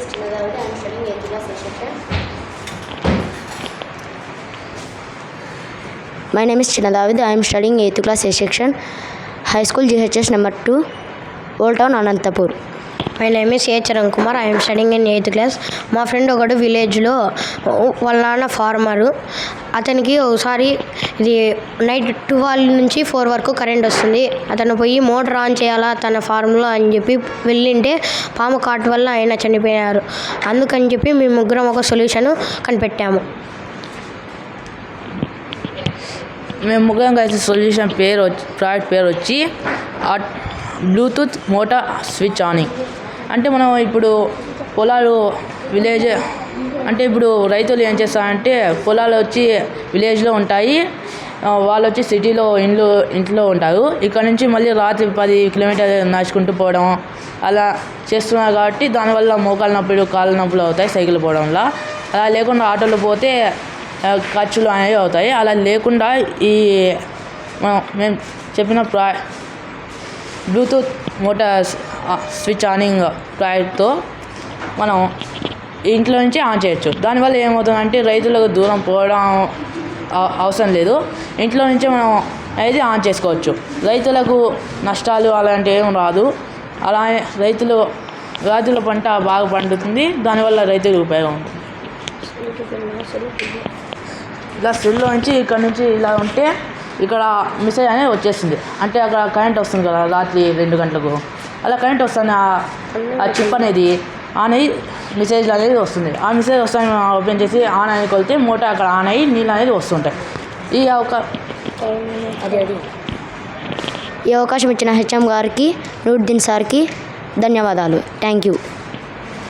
is Chinadavidi. I am studying 8th class A section. My name is Chinadavidi. I am studying 8th class A section. High School GHS number 2, Old Town, Anantapur. My name is a Charan Kumar. I'm studying in 8th class. మా friend ఒకడు విలేజ్లో వాళ్ళ నాన్న farmer. అతనికి ఒకసారి ఇది night 12 నుంచి 4 వరకు కరెంట్ వస్తుంది. అతను పోయి మోటార్ ఆన్ చేయాలా తన ఫార్మ్లో అని చెప్పి వెళ్ళింటే పాము కాటు వల్ల ఆయన చనిపోయారు. అందుకని చెప్పి మేము ముగ్గురం ఒక సొల్యూషన్ కనిపెట్టాము. మేము ముగ్గురం కలిసి సొల్యూషన్ ప్రాజెక్ట్ పేరు వచ్చి బ్లూటూత్ మోటార్ స్విచ్ ఆనింగ్. అంటే మనం ఇప్పుడు పొలాలు విలేజ్ అంటే ఇప్పుడు రైతులు ఏం చేస్తారంటే పొలాలు వచ్చి విలేజ్లో ఉంటాయి, వాళ్ళు వచ్చి సిటీలో ఇంట్లో ఉంటారు. ఇక్కడ నుంచి మళ్ళీ రాత్రి 10 కిలోమీటర్లు నడుచుకుంటూ పోవడం అలా చేస్తున్నారు. కాబట్టి దానివల్ల మోకాలు నొప్పులు కాళ్ళ నొప్పులు అవుతాయి సైకిల్ పోవడం వల్ల. అలా లేకుండా ఆటోలో పోతే ఖర్చులు అనేవి అవుతాయి. అలా లేకుండా ఈ మేము చెప్పిన బ్లూటూత్ మోటార్ స్విచ్ ఆనింగ్ ప్రాజెక్ట్తో మనం ఇంట్లో నుంచి ఆన్ చేయొచ్చు. దానివల్ల ఏమవుతుందంటే రైతులకు దూరం పోవడం అవసరం లేదు, ఇంట్లో నుంచే మనం అనేది ఆన్ చేసుకోవచ్చు. రైతులకు నష్టాలు అలాంటివి ఏం రాదు. అలానే రైతుల పంట బాగా పండుతుంది, దానివల్ల రైతులకు ఉపయోగం ఉంటుంది. ఇలా సెల్లో నుంచి ఇక్కడ నుంచి ఇలా ఉంటే ఇక్కడ మెసేజ్ అనేది వచ్చేస్తుంది. అంటే అక్కడ కరెంట్ వస్తుంది కదా రాత్రి 2 గంటలకు, అలా కరెంట్ వస్తుంది. ఆ చిప్ అనేది ఆన్ అయ్యి మెసేజ్ అనేది వస్తుంది. ఆ మెసేజ్ వస్తాను ఓపెన్ చేసి ఆన్ అనేది కొలితే మోటార్ అక్కడ ఆన్ అయ్యి నీళ్ళు అనేది వస్తుంటాయి. ఈ అవకాశం ఇచ్చిన హెచ్ఎం గారికి, నూరుద్దీన్ సార్కి ధన్యవాదాలు. Thank you.